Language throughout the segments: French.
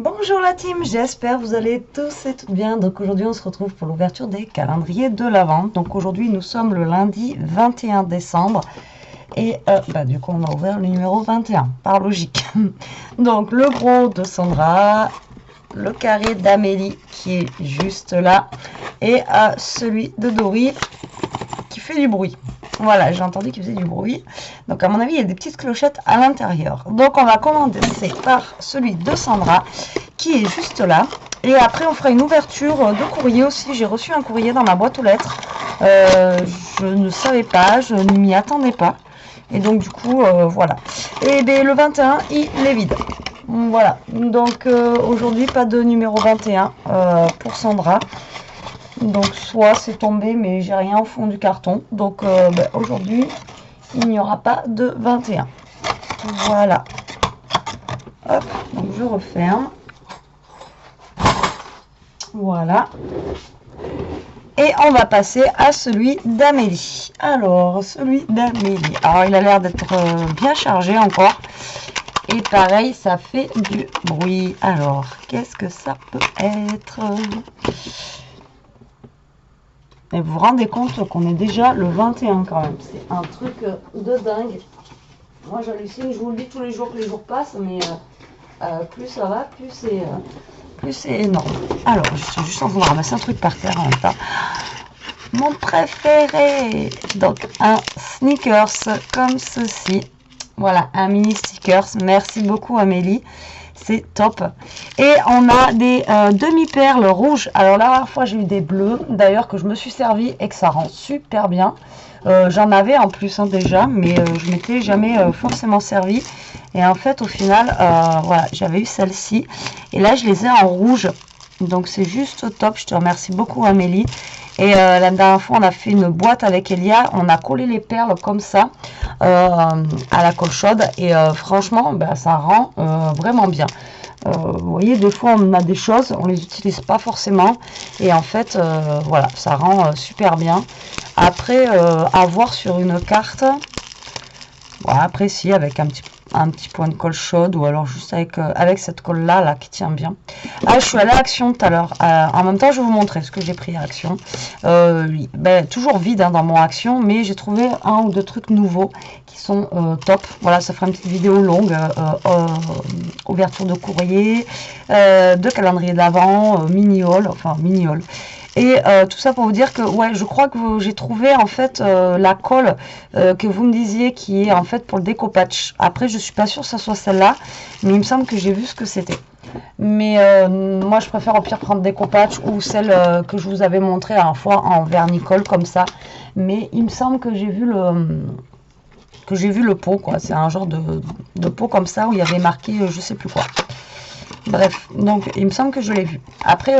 Bonjour la team, j'espère que vous allez tous et toutes bien. Donc aujourd'hui on se retrouve pour l'ouverture des calendriers de l'Avent. Donc aujourd'hui nous sommes le lundi 21 décembre et du coup on va ouvrir le numéro 21 par logique. Donc le gros de Sandra, le carré d'Amélie qui est juste là et celui de Dory qui fait du bruit. Voilà, j'ai entendu qu'il faisait du bruit. Donc à mon avis, il y a des petites clochettes à l'intérieur. Donc on va commencer par celui de Sandra qui est juste là. Et après, on fera une ouverture de courrier aussi. J'ai reçu un courrier dans ma boîte aux lettres. Je ne savais pas, je ne m'y attendais pas. Et donc du coup, voilà. Et bien le 21, il est vide. Voilà. Donc aujourd'hui, pas de numéro 21 pour Sandra. Donc soit c'est tombé mais j'ai rien au fond du carton. Donc aujourd'hui il n'y aura pas de 21. Voilà. Hop, donc je referme. Voilà. Et on va passer à celui d'Amélie. Alors celui d'Amélie. Alors il a l'air d'être bien chargé encore. Et pareil ça fait du bruit. Alors qu'est-ce que ça peut être ? Et vous vous rendez compte qu'on est déjà le 21 quand même. C'est un truc de dingue. Moi j'hallucine, je vous le dis tous les jours que les jours passent, mais plus ça va, plus c'est énorme. Alors, je suis juste en train de ramasser un truc par terre en même temps. Mon préféré. Donc un sneakers comme ceci. Voilà, un mini stickers. Merci beaucoup Amélie. C'est top. Et on a des demi-perles rouges. Alors la dernière fois j'ai eu des bleus d'ailleurs que je me suis servi et que ça rend super bien. J'en avais en plus déjà, mais je m'étais jamais forcément servi. Et en fait au final, voilà, j'avais eu celle-ci. Et là je les ai en rouge. Donc c'est juste top. Je te remercie beaucoup Amélie. Et la dernière fois, on a fait une boîte avec Elia. On a collé les perles comme ça à la colle chaude. Et franchement, ça rend vraiment bien. Vous voyez, des fois, on a des choses, on les utilise pas forcément. Et en fait, voilà, ça rend super bien. Après, à voir sur une carte. Voilà, après, si, avec un petit point de colle chaude ou alors juste avec cette colle là qui tient bien. Ah, je suis allée à Action tout à l'heure. En même temps, je vais vous montrer ce que j'ai pris à Action. Toujours vide dans mon Action, mais j'ai trouvé un ou deux trucs nouveaux qui sont top. Voilà, ça fera une petite vidéo longue. Ouverture de courrier, de calendrier de l'Avent, mini-haul, enfin mini-haul. Et tout ça pour vous dire que ouais, je crois que j'ai trouvé en fait la colle que vous me disiez qui est en fait pour le découpage. Après, je suis pas sûre que ça soit celle-là, mais il me semble que j'ai vu ce que c'était. Mais moi, je préfère au pire prendre découpage ou celle que je vous avais montré à la fois en vernicole comme ça. Mais il me semble que j'ai vu le pot, quoi. C'est un genre de pot comme ça où il y avait marqué je sais plus quoi. Bref, donc il me semble que je l'ai vu. Après,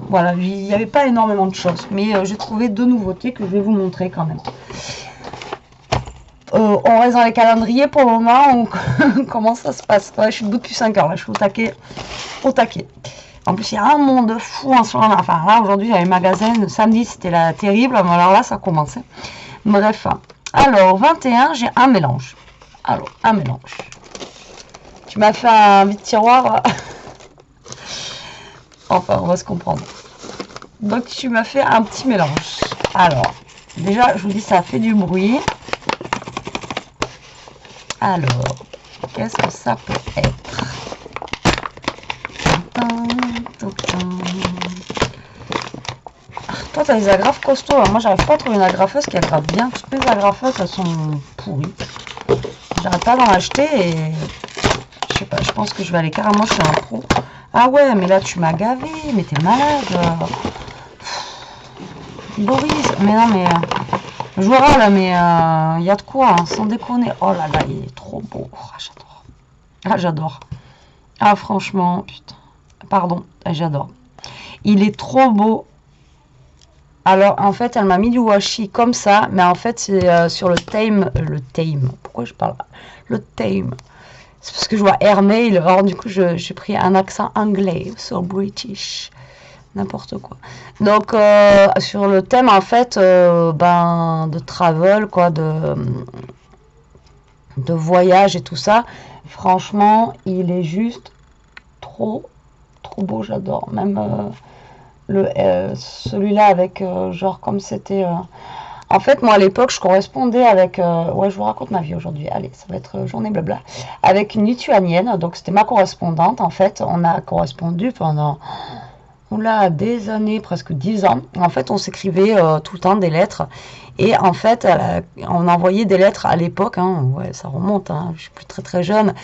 voilà, il n'y avait pas énormément de choses, mais j'ai trouvé deux nouveautés que je vais vous montrer quand même. On reste dans les calendriers pour le moment. Comment ça se passe? Ouais, je suis debout depuis 5 heures, là, je suis au taquet. Au taquet. En plus, il y a un monde fou en ce moment. Enfin, là, aujourd'hui, il y avait le magasin. Le samedi, c'était là terrible. Mais alors là, ça commençait. Bref. Alors, 21, j'ai un mélange. Alors, un mélange. Tu m'as fait un vide tiroir. Enfin, on va se comprendre. Donc, tu m'as fait un petit mélange. Alors, déjà, je vous dis, ça fait du bruit. Alors, qu'est-ce que ça peut être? Toi, t'as des agrafes costauds. Alors moi, j'arrive pas à trouver une agrafeuse qui aggrafe bien. Toutes mes agrafeuses, elles sont pourries. J'arrête pas d'en acheter et je sais pas, je pense que je vais aller carrément chez un pro. Ah ouais, mais là, tu m'as gavé. Mais t'es malade. Boris, mais non, mais je râle, mais il y a de quoi, hein, sans déconner. Oh là là, il est trop beau. Oh, j'adore. Ah, j'adore. Ah, franchement, putain. Pardon, j'adore. Il est trop beau. Alors, en fait, elle m'a mis du washi comme ça, mais en fait, c'est sur le Tame. Le Tame. Pourquoi je parle? Le Tame. C'est parce que je vois Airmail. Alors, du coup, j'ai pris un accent anglais sur British. N'importe quoi. Donc, sur le thème, en fait, de travel, quoi, de voyage et tout ça, franchement, il est juste trop trop beau, j'adore. Même celui-là avec, genre comme c'était... En fait, moi à l'époque, je correspondais avec... ouais, je vous raconte ma vie aujourd'hui. Allez, ça va être journée blabla. Avec une Lituanienne, donc c'était ma correspondante. En fait, on a correspondu pendant... Oula, des années, presque 10 ans. En fait, on s'écrivait tout le temps des lettres. Et en fait, on envoyait des lettres à l'époque, hein, ouais, ça remonte, hein, je suis plus très jeune,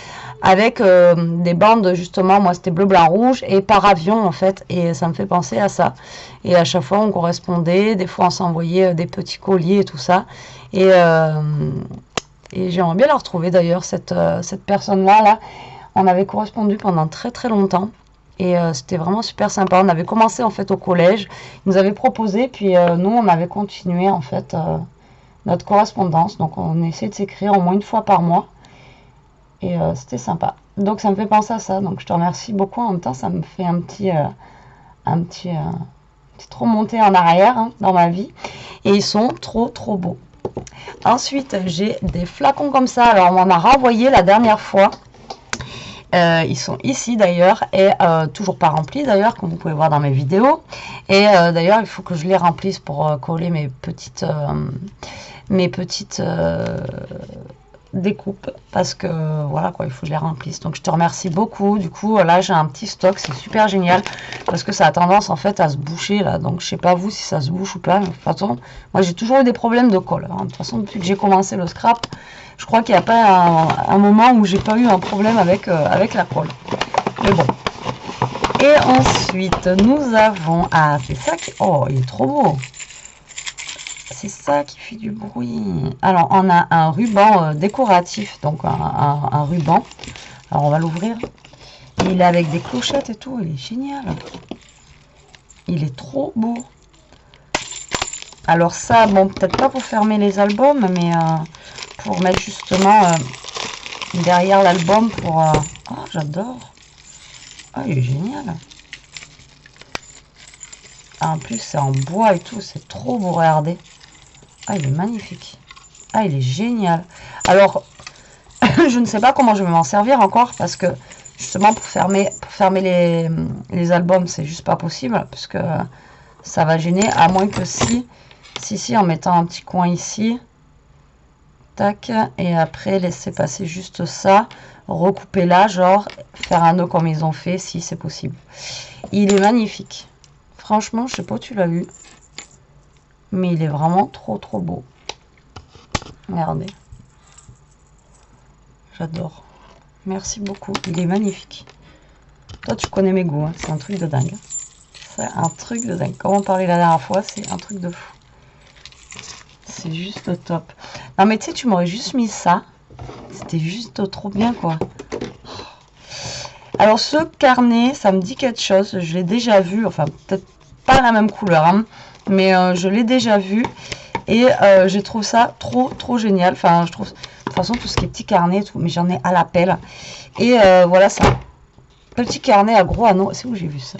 avec des bandes, justement, moi c'était bleu, blanc, rouge, et par avion, en fait, et ça me fait penser à ça. Et à chaque fois, on correspondait, des fois, on s'envoyait des petits colliers et tout ça. Et j'aimerais bien la retrouver, d'ailleurs, cette personne-là, là. On avait correspondu pendant très longtemps. Et c'était vraiment super sympa. On avait commencé en fait au collège. Ils nous avaient proposé, puis nous on avait continué en fait notre correspondance. Donc on essayait de s'écrire au moins une fois par mois. Et c'était sympa. Donc ça me fait penser à ça. Donc je te remercie beaucoup. En même temps, ça me fait une petite remontée en arrière hein, dans ma vie. Et ils sont trop beaux. Ensuite, j'ai des flacons comme ça. Alors on m'en a renvoyé la dernière fois. Ils sont ici d'ailleurs et toujours pas remplis d'ailleurs comme vous pouvez voir dans mes vidéos et d'ailleurs il faut que je les remplisse pour coller mes petites découpes parce que voilà quoi, il faut que je les remplisse. Donc je te remercie beaucoup. Du coup là j'ai un petit stock, c'est super génial parce que ça a tendance en fait à se boucher là, donc je sais pas vous si ça se bouche ou pas, mais de toute façon moi j'ai toujours eu des problèmes de colle hein. De toute façon depuis que j'ai commencé le scrap, je crois qu'il n'y a pas un moment où j'ai pas eu un problème avec la colle. Mais bon. Et ensuite, nous avons... Ah, c'est ça qui... Oh, il est trop beau. C'est ça qui fait du bruit. Alors, on a un ruban décoratif. Donc, un ruban. Alors, on va l'ouvrir. Il est avec des clochettes et tout. Il est génial. Il est trop beau. Alors ça, bon, peut-être pas pour fermer les albums, mais... pour mettre justement derrière l'album pour... Oh, j'adore. Ah, il est génial. Ah, en plus, c'est en bois et tout. C'est trop beau, regardez. Ah, il est magnifique. Ah, il est génial. Alors, je ne sais pas comment je vais m'en servir encore parce que, justement, pour fermer les albums, c'est juste pas possible parce que ça va gêner. À moins que si, en mettant un petit coin ici... Tac, et après laisser passer juste ça, recouper là, genre faire un nœud comme ils ont fait, si c'est possible. Il est magnifique. Franchement, je sais pas où tu l'as vu, mais il est vraiment trop beau. Regardez. J'adore. Merci beaucoup. Il est magnifique. Toi, tu connais mes goûts, hein. C'est un truc de dingue. C'est un truc de dingue. Comme on parlait la dernière fois, c'est un truc de fou. C'est juste top. Non mais tu sais, tu m'aurais juste mis ça. C'était juste trop bien quoi. Alors ce carnet, ça me dit quelque chose. Je l'ai déjà vu. Enfin, peut-être pas la même couleur. Hein, mais je l'ai déjà vu. Et je trouve ça trop génial. Enfin, je trouve... De toute façon, tout ce qui est petit carnet, tout, mais j'en ai à l'appel. Et voilà ça. Petit carnet à gros anneaux. C'est où j'ai vu ça?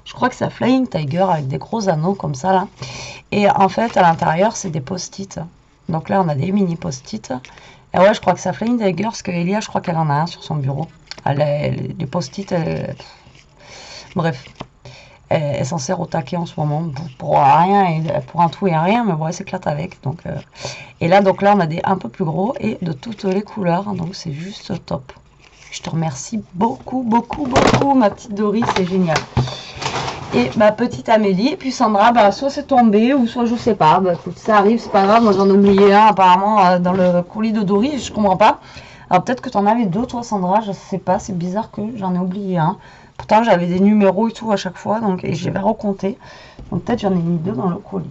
Je crois que c'est Flying Tiger avec des gros anneaux comme ça là. Et en fait, à l'intérieur, c'est des post-it. Donc là, on a des mini post-it. Et ouais, je crois que c'est Flying Tiger parce qu'Elia, je crois qu'elle en a un sur son bureau. Les post-it, bref. Elle s'en sert au taquet en ce moment pour rien, pour un tout et un rien, mais bon, elle s'éclate avec. Donc, et là, on a des un peu plus gros et de toutes les couleurs. Donc, c'est juste top. Je te remercie beaucoup, ma petite Doris, c'est génial. Et ma petite Amélie, et puis Sandra, bah, soit c'est tombé, ou soit je sais pas. Bah, écoute, ça arrive, c'est pas grave. Moi, j'en ai oublié un apparemment dans le courrier de Doris, je comprends pas. Alors, peut-être que tu en avais deux, toi, Sandra, je sais pas. C'est bizarre que j'en ai oublié un. Pourtant, j'avais des numéros et tout à chaque fois, donc, et je vais recompter. Donc, peut-être j'en ai mis deux dans le colis.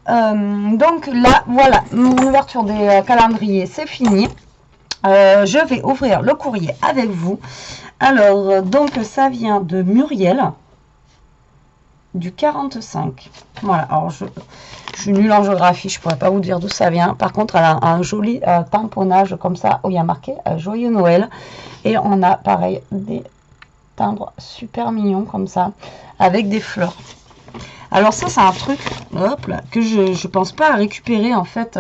Donc là, voilà, mon ouverture des calendriers, c'est fini. Je vais ouvrir le courrier avec vous. Alors, donc, ça vient de Muriel, du 45. Voilà, alors je suis nulle en géographie, je pourrais pas vous dire d'où ça vient. Par contre, elle a un joli tamponnage comme ça, où il y a marqué Joyeux Noël. Et on a, pareil, des timbres super mignons comme ça, avec des fleurs. Alors ça, c'est un truc, hop là, que je pense pas à récupérer, en fait,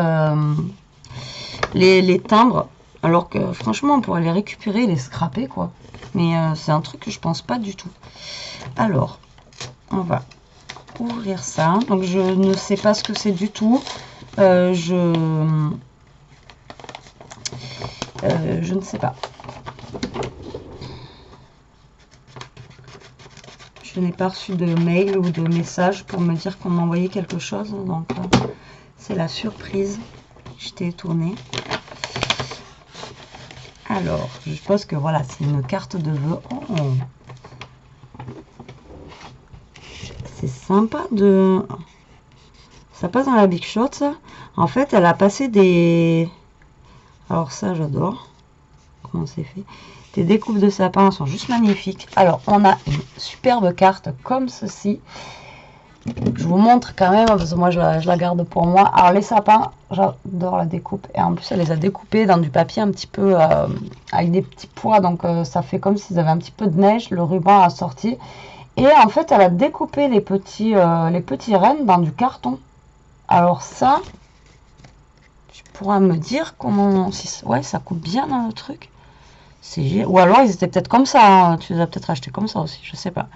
les timbres. Alors que, franchement, on pourrait les récupérer et les scraper, quoi. mais c'est un truc que je pense pas du tout. Alors, on va ouvrir ça. Donc, je ne sais pas ce que c'est du tout. Je ne sais pas. Je n'ai pas reçu de mail ou de message pour me dire qu'on m'a envoyé quelque chose. Donc, c'est la surprise. J'étais étonnée. Alors, je pense que voilà, c'est une carte de vœux. Oh. C'est sympa de... Ça passe dans la Big Shot, ça. En fait, elle a passé des... Alors ça, j'adore. Comment c'est fait? Tes découpes de sapin sont juste magnifiques. Alors, on a une superbe carte comme ceci. Je vous montre quand même, parce que moi, je la garde pour moi. Alors, les sapins, j'adore la découpe. Et en plus, elle les a découpés dans du papier un petit peu avec des petits pois. Donc, ça fait comme s'ils avaient un petit peu de neige. Le ruban a sorti. Et en fait, elle a découpé les petits rennes dans du carton. Alors ça, tu pourras me dire comment... Si, ouais, ça coupe bien dans le truc. Ou alors, ils étaient peut-être comme ça. Hein. Tu les as peut-être achetés comme ça aussi, je sais pas.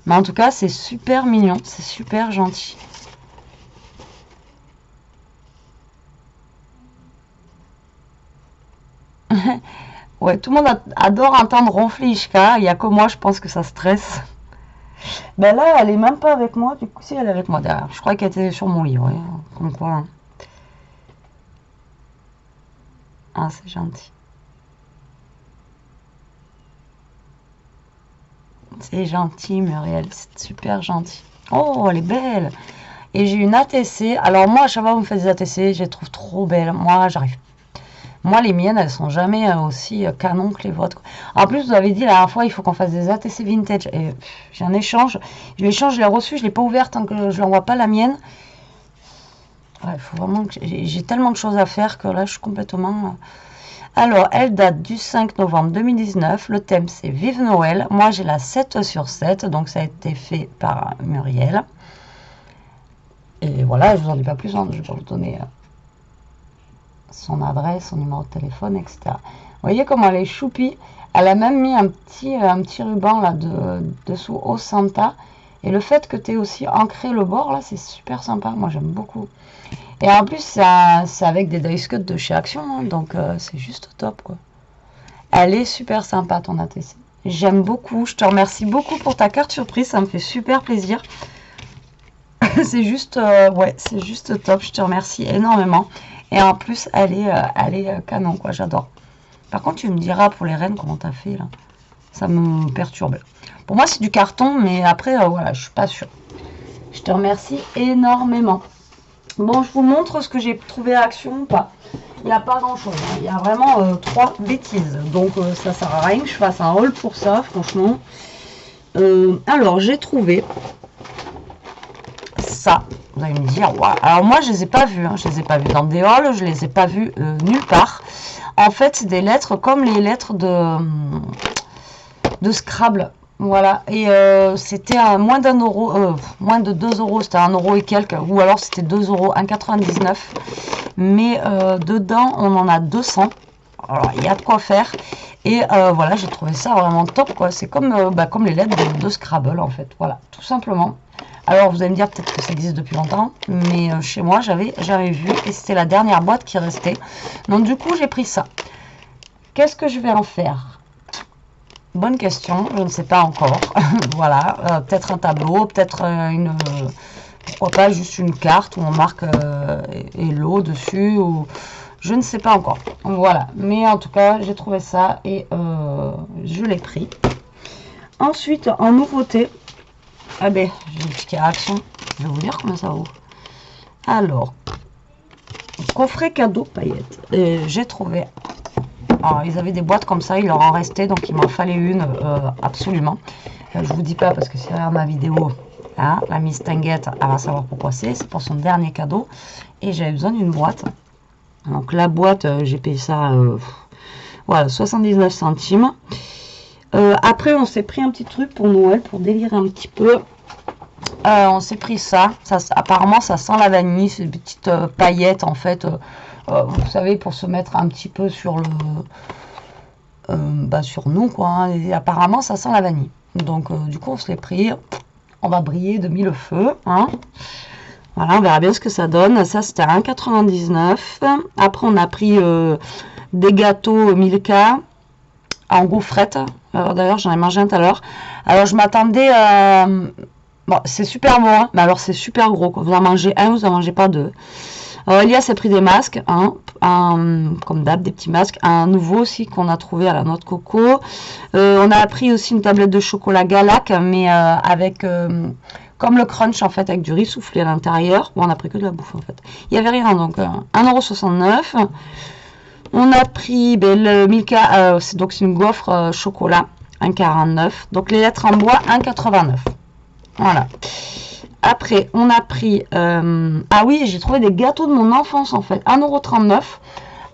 Mais en tout cas, c'est super mignon. C'est super gentil. Ouais, tout le monde adore entendre ronfler Ishka. Il n'y a que moi, je pense que ça stresse. Ben là, elle est même pas avec moi. Du coup, si, elle est avec moi derrière. Je crois qu'elle était sur mon lit, ouais. Comme quoi. Hein. Ah, c'est gentil. C'est gentil, Muriel. C'est super gentil. Oh, elle est belle. Et j'ai une ATC. Alors moi, à chaque fois que vous me faites des ATC, je les trouve trop belles. Moi, j'arrive. Moi, les miennes, elles sont jamais aussi canon que les vôtres. En plus, vous avez dit la dernière fois, il faut qu'on fasse des ATC vintage. Et j'ai un échange. L'échange, je l'ai reçu, je l'ai pas ouvert tant que je l'envoie pas la mienne. Ouais, il faut vraiment que j'ai tellement de choses à faire que là, je suis complètement... Alors, elle date du 5 novembre 2019. Le thème, c'est Vive Noël. Moi, j'ai la 7 sur 7. Donc, ça a été fait par Muriel. Et voilà, je vous en dis pas plus. Hein, je vais pas vous donner son adresse, son numéro de téléphone, etc. Vous voyez comment elle est choupie. Elle a même mis un petit ruban là dessous au Santa. Et le fait que tu aies aussi ancré le bord, là, c'est super sympa. Moi, j'aime beaucoup. Et en plus, c'est avec des dice cuts de chez Action. Hein, donc, c'est juste top, quoi. Elle est super sympa, ton ATC. J'aime beaucoup. Je te remercie beaucoup pour ta carte surprise. Ça me fait super plaisir. C'est juste, ouais, c'est juste top. Je te remercie énormément. Et en plus, elle est canon, quoi. J'adore. Par contre, tu me diras pour les rennes comment t'as fait, là. Ça me perturbe. Pour moi, c'est du carton, mais après, voilà, je suis pas sûre. Je te remercie énormément. Bon, je vous montre ce que j'ai trouvé à Action ou pas. Il n'y a pas grand-chose. Hein. Il y a vraiment 3 bêtises. Donc, ça sert à rien que je fasse un haul pour ça, franchement. Alors, j'ai trouvé ça. Vous allez me dire, wow. Alors moi, je les ai pas vus. Hein. Je les ai pas vus dans des hauls. Je les ai pas vus nulle part. En fait, c'est des lettres comme les lettres de Scrabble. Voilà, et c'était à moins d'un euro, moins de 2 euros, c'était 1 euro et quelques, ou alors c'était 2 euros, 1,99. Mais dedans, on en a 200. Alors, il y a de quoi faire. Et voilà, j'ai trouvé ça vraiment top, quoi. C'est comme, comme les lettres de Scrabble, en fait. Voilà, tout simplement. Alors, vous allez me dire peut-être que ça existe depuis longtemps, mais chez moi, j'avais vu, et c'était la dernière boîte qui restait. Donc, du coup, j'ai pris ça. Qu'est-ce que je vais en faire ? Bonne question, je ne sais pas encore. Voilà, peut-être un tableau, peut-être pourquoi pas juste une carte où on marque Hello dessus, ou je ne sais pas encore. Voilà, mais en tout cas, j'ai trouvé ça et je l'ai pris. Ensuite, en nouveauté, ah ben, j'ai cliqué à Action. Je vais vous dire comment ça vaut. Alors, coffret cadeau paillettes. J'ai trouvé. Alors, ils avaient des boîtes comme ça, il leur en restait, donc il m'en fallait une absolument. Je vous dis pas parce que c'est derrière ma vidéo, hein, la Miss Tinguette, elle va savoir pourquoi c'est pour son dernier cadeau. Et j'avais besoin d'une boîte. Donc la boîte, j'ai payé ça, voilà, 79 centimes. Après, on s'est pris un petit truc pour Noël, pour délirer un petit peu. On s'est pris ça. Apparemment, ça sent la vanille, c'est des petites paillettes en fait. Vous savez, pour se mettre un petit peu sur sur nous, quoi. Hein, et apparemment, ça sent la vanille. Donc, du coup, on se les pris. On va briller de mille feux. Hein. Voilà, on verra bien ce que ça donne. Ça, c'était à 1,99 €. Après, on a pris des gâteaux Milka en gaufrette. D'ailleurs, j'en ai mangé un tout à l'heure. Alors, je m'attendais à... Bon, c'est super bon, hein, mais alors c'est super gros. Quand vous en mangez un, vous en mangez pas deux. Alors, Elias a pris des masques, hein, comme d'hab, des petits masques. Un nouveau aussi qu'on a trouvé à la noix de coco. On a pris aussi une tablette de chocolat Galac, mais avec... comme le crunch, en fait, avec du riz soufflé à l'intérieur. Bon, on a pris que de la bouffe, en fait. Il n'y avait rien, donc 1,69 €. On a pris le Milka, donc c'est une gaufre chocolat, 1,49 €. Donc les lettres en bois, 1,89 €. Voilà. Après, on a pris... ah oui, j'ai trouvé des gâteaux de mon enfance, en fait. 1,39 €.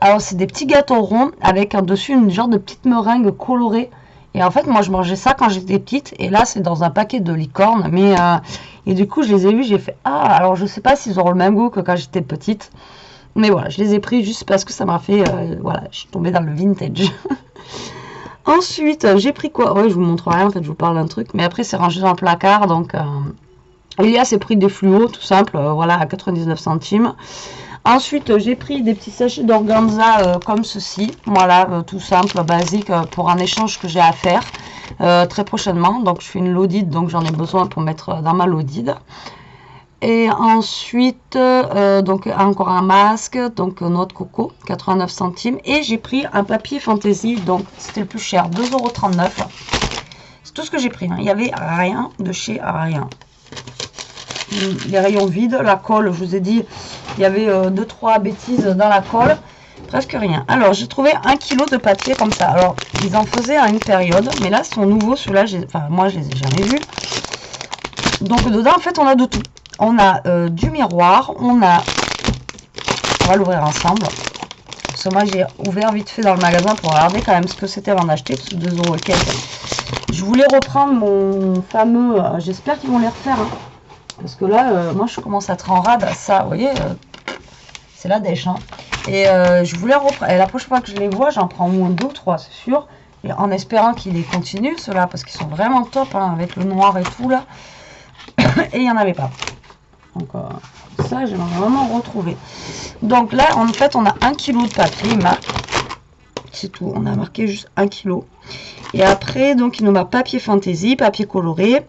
Alors, c'est des petits gâteaux ronds avec en dessus une genre de petite meringue colorée. Et en fait, moi, je mangeais ça quand j'étais petite. Et là, c'est dans un paquet de licorne. Mais, et du coup, je les ai vus, j'ai fait... Ah, alors je sais pas s'ils auront le même goût que quand j'étais petite. Mais voilà, je les ai pris juste parce que ça m'a fait... voilà, je suis tombée dans le vintage. Ensuite, j'ai pris quoi? Ouais, je vous montre rien, en fait, je vous parle d'un truc. Mais après, c'est rangé dans le placard, donc... Elias a pris des fluos, tout simple, voilà, à 99 centimes. Ensuite, j'ai pris des petits sachets d'organza comme ceci. Voilà, tout simple, basique, pour un échange que j'ai à faire très prochainement. Donc, je fais une lodide, donc j'en ai besoin pour mettre dans ma lodide. Et ensuite, donc encore un masque, donc noix de coco, 89 centimes. Et j'ai pris un papier fantaisie, donc c'était le plus cher, 2,39 €. C'est tout ce que j'ai pris, hein. Il n'y avait rien de chez rien. Les rayons vides, la colle, je vous ai dit, il y avait 2-3 bêtises dans la colle, presque rien. Alors, j'ai trouvé 1 kg de papier comme ça. Alors, ils en faisaient à une période, mais là, ils sont nouveaux, ceux-là, enfin, moi, je les ai jamais vus. Donc, dedans, en fait, on a de tout. On a du miroir, on va l'ouvrir ensemble. Parce que moi, j'ai ouvert vite fait dans le magasin pour regarder quand même ce que c'était avant d'acheter, 2 € et quelques. Je voulais reprendre mon fameux, j'espère qu'ils vont les refaire, hein. Parce que là, moi, je commence à être en rade. Ça, vous voyez, c'est la dèche. Hein. Et je voulais reprendre. Et la prochaine fois que je les vois, j'en prends au moins 2 ou 3, c'est sûr. Et en espérant qu'ils les continuent, ceux-là, parce qu'ils sont vraiment top, hein, avec le noir et tout, là. Et il n'y en avait pas. Donc, ça, j'aimerais vraiment retrouver. Donc là, en fait, on a 1 kg de papier. C'est tout. On a marqué juste 1 kg. Et après, donc, il nous met papier fantaisie, papier coloré,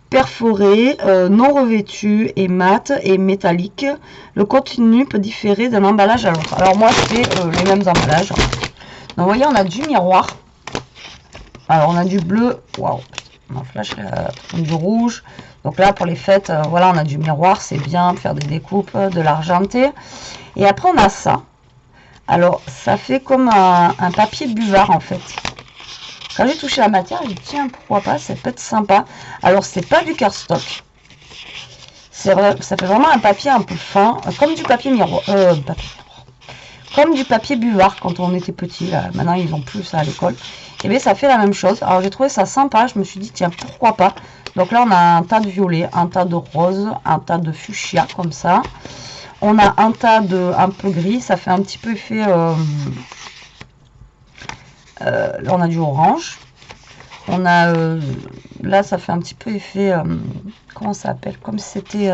perforé, non revêtu et mat et métallique. Le contenu peut différer d'un emballage à l'autre. Alors moi, c'est les mêmes emballages. Donc vous voyez, on a du miroir. Alors on a du bleu. Waouh, on flash du rouge. Donc là, pour les fêtes, voilà, on a du miroir. C'est bien pour faire des découpes, de l'argenté. Et après, on a ça. Alors, ça fait comme un papier buvard, en fait. Quand j'ai touché la matière, j'ai dit tiens, pourquoi pas, ça peut être sympa. Alors, c'est pas du cardstock. Ça fait vraiment un papier un peu fin, comme du papier miroir. Comme du papier buvard quand on était petit. Là. Maintenant, ils ont plus ça à l'école. Et bien, ça fait la même chose. Alors, j'ai trouvé ça sympa. Je me suis dit tiens, pourquoi pas. Donc là, on a un tas de violet, un tas de rose, un tas de fuchsia, comme ça. On a un tas de un peu gris. Ça fait un petit peu effet... là, on a du orange. On a... là, ça fait un petit peu effet... comment ça s'appelle? Comme si c'était...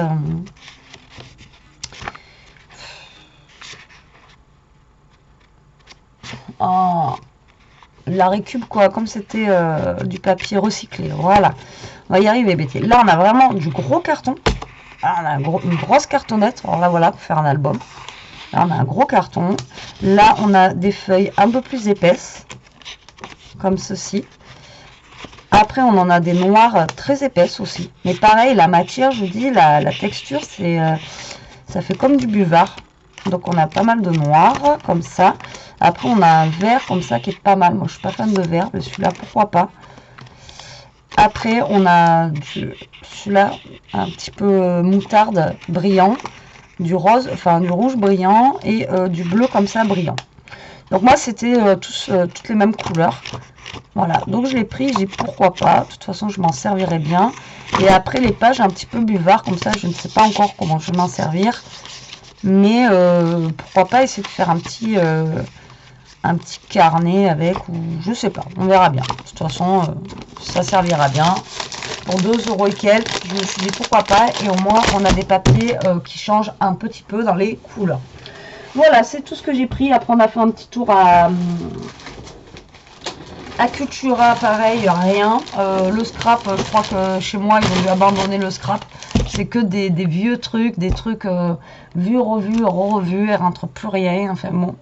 oh, la récup, quoi. Comme c'était du papier recyclé. Voilà. On va y arriver, BT. Là, on a vraiment du gros carton. Là, on a une grosse cartonnette. Alors là, voilà, pour faire un album. Là, on a un gros carton. Là, on a des feuilles un peu plus épaisses. Comme ceci. Après, on en a des noires très épaisses aussi. Mais pareil, la matière, je vous dis, la texture, c'est ça fait comme du buvard. Donc, on a pas mal de noir, comme ça. Après, on a un vert comme ça qui est pas mal. Moi, je suis pas fan de vert, mais celui-là, pourquoi pas. Après, on a celui-là, un petit peu moutarde brillant. Du rose, enfin du rouge brillant et du bleu comme ça brillant. Donc moi, c'était toutes les mêmes couleurs. Voilà, donc je l'ai pris, j'ai dit pourquoi pas. De toute façon, je m'en servirai bien. Et après, les pages un petit peu buvard, comme ça, je ne sais pas encore comment je vais m'en servir. Mais pourquoi pas essayer de faire un petit un petit carnet avec, ou je sais pas, on verra bien. De toute façon, ça servira bien. Pour 2 € et quelques, je me suis dit pourquoi pas, et au moins on a des papiers qui changent un petit peu dans les couleurs. Voilà, c'est tout ce que j'ai pris. Après on a fait un petit tour à Cultura, pareil, rien. Le scrap, je crois que chez moi ils ont dû abandonner le scrap. C'est que des vieux trucs, des trucs vus, revus, revus, elle rentre plus rien, enfin bon.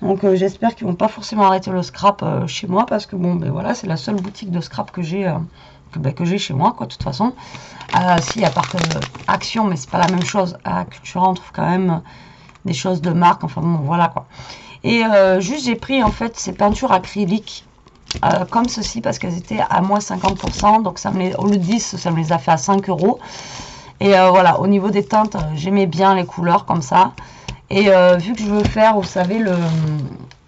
Donc j'espère qu'ils vont pas forcément arrêter le scrap chez moi, parce que bon, ben voilà, c'est la seule boutique de scrap que j'ai que j'ai chez moi, quoi, de toute façon. Si, à part Action, mais c'est pas la même chose. À Cultura, on trouve quand même des choses de marque, enfin bon, voilà quoi. Et juste, j'ai pris en fait ces peintures acryliques. Comme ceci, parce qu'elles étaient à moins 50%, donc ça me les, au lieu de 10, ça me les a fait à 5 €. Et voilà, au niveau des teintes, j'aimais bien les couleurs comme ça. Et vu que je veux faire, vous savez,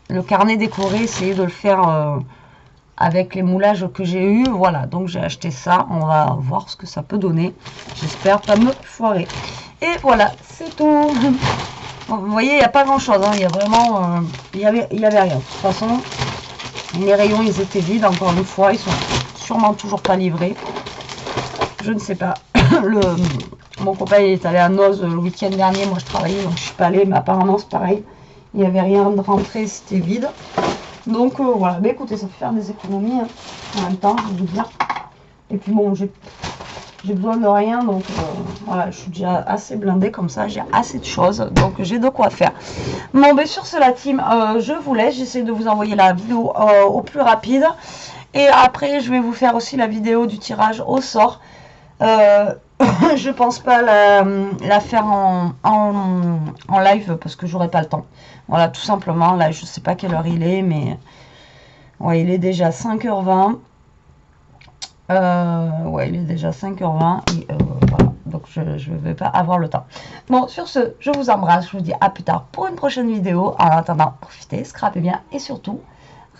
le carnet décoré, essayer de le faire avec les moulages que j'ai eu, voilà, donc j'ai acheté ça. On va voir ce que ça peut donner, j'espère pas me foirer. Et voilà, c'est tout. Vous voyez, il n'y a pas grand chose, hein. Il y a vraiment, il y avait rien. De toute façon, les rayons, ils étaient vides, encore une fois. Ils sont sûrement toujours pas livrés. Je ne sais pas. Mon copain, il est allé à Noz le week-end dernier. Moi, je travaillais, donc je suis pas allée. Mais apparemment, c'est pareil. Il n'y avait rien de rentré, c'était vide. Donc, voilà. Mais écoutez, ça fait faire des économies, hein, en même temps, je vais vous dire. Et puis, bon, j'ai besoin de rien. Donc, voilà, je suis déjà assez blindée comme ça. J'ai assez de choses. Donc, j'ai de quoi faire. Bon, ben sur ce, la team, je vous laisse. J'essaie de vous envoyer la vidéo au plus rapide. Et après, je vais vous faire aussi la vidéo du tirage au sort. Je pense pas la faire en live parce que j'aurai pas le temps. Voilà, tout simplement. Là, je sais pas quelle heure il est, mais ouais, il est déjà 5h20. Ouais, il est déjà 5h20 et voilà, donc je ne vais pas avoir le temps. Bon, sur ce, je vous embrasse, je vous dis à plus tard pour une prochaine vidéo. En attendant, profitez, scrapez bien et surtout,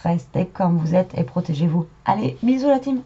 restez comme vous êtes et protégez-vous. Allez, bisous la team!